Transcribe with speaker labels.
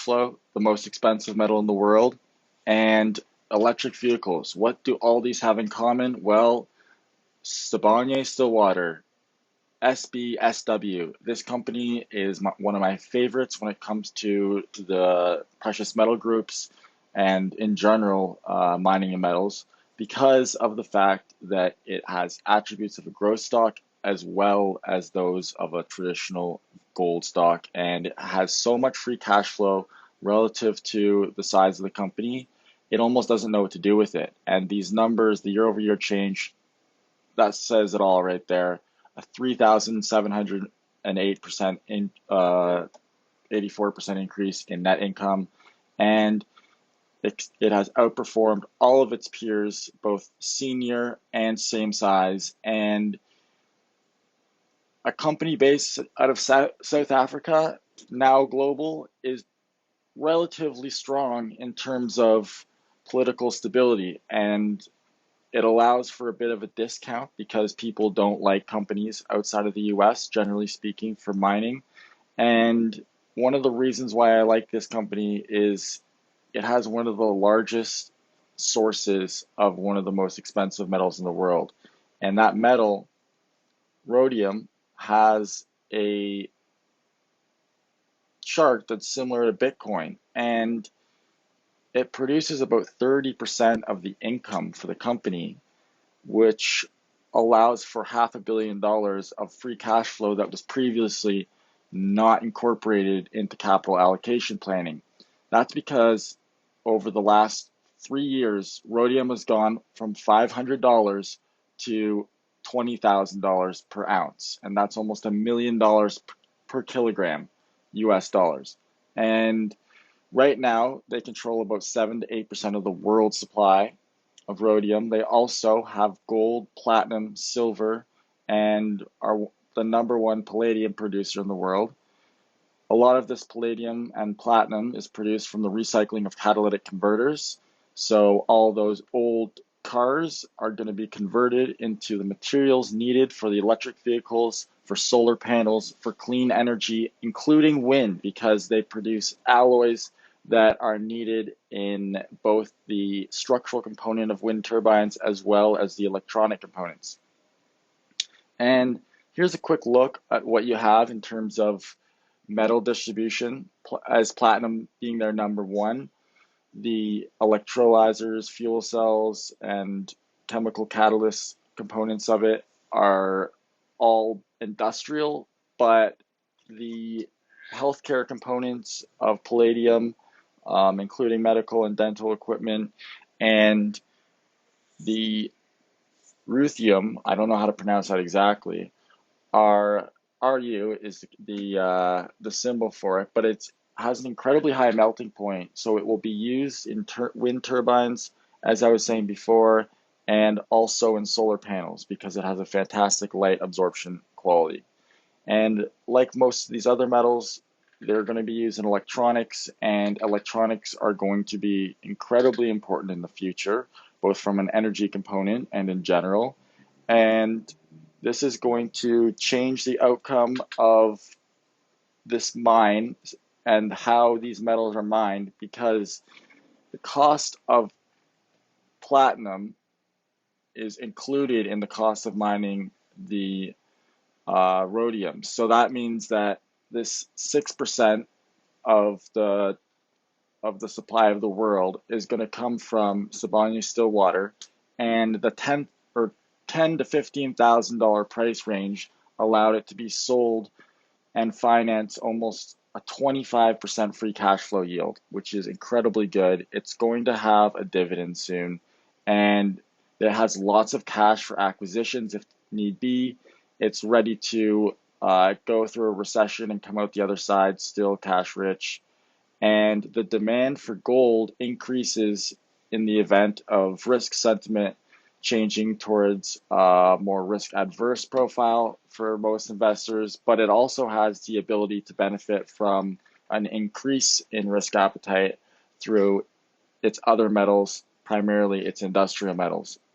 Speaker 1: flow, the most expensive metal in the world, and electric vehicles. What do all these have in common? Well, Sibanye-Stillwater, SBSW. This company is one of my favorites when it comes to the precious metal groups and in general mining and metals because of the fact that it has attributes of a growth stock as well as those of a traditional gold stock, and it has so much free cash flow relative to the size of the company. It almost doesn't know what to do with it. And these numbers, the year over year change, that says it all right there. A 3,708% in 84% increase in net income, and it has outperformed all of its peers, both senior and same size. And a company based out of South Africa, now global, is relatively strong in terms of political stability, and it allows for a bit of a discount because people don't like companies outside of the US, generally speaking, for mining. And one of the reasons why I like this company is it has one of the largest sources of one of the most expensive metals in the world. And that metal, rhodium, has a chart that's similar to Bitcoin. And it produces about 30% of the income for the company, which allows for $500 million of free cash flow that was previously not incorporated into capital allocation planning. That's because over the last 3 years, rhodium has gone from $500 to $20,000 per ounce, and that's almost $1 million per kilogram, US dollars. And right now, they control about 7 to 8% of the world supply of rhodium. They also have gold, platinum, silver, and are the number one palladium producer in the world. A lot of this palladium and platinum is produced from the recycling of catalytic converters. So all those old cars are going to be converted into the materials needed for the electric vehicles, for solar panels, for clean energy, including wind, because they produce alloys that are needed in both the structural component of wind turbines as well as the electronic components. And here's a quick look at what you have in terms of metal distribution, as platinum being their number one. The electrolyzers, fuel cells, and chemical catalyst components of it are all industrial, but the healthcare components of palladium, including medical and dental equipment, and the ruthenium, I don't know how to pronounce that exactly, are Ru is the symbol for it, but it has an incredibly high melting point, so it will be used in wind turbines, as I was saying before, and also in solar panels because it has a fantastic light absorption quality. And like most of these other metals, they're going to be used in electronics, and electronics are going to be incredibly important in the future, both from an energy component and in general. And this is going to change the outcome of this mine and how these metals are mined, because the cost of platinum is included in the cost of mining the rhodium. So that means that this 6% of the supply of the world is going to come from Sibanye-Stillwater, and the 10 to $15,000 price range allowed it to be sold and finance almost a 25% free cash flow yield, which is incredibly good. It's going to have a dividend soon, and it has lots of cash for acquisitions if need be. It's ready to go through a recession and come out the other side still cash rich. And the demand for gold increases in the event of risk sentiment changing towards a more risk adverse profile for most investors, but it also has the ability to benefit from an increase in risk appetite through its other metals, primarily its industrial metals.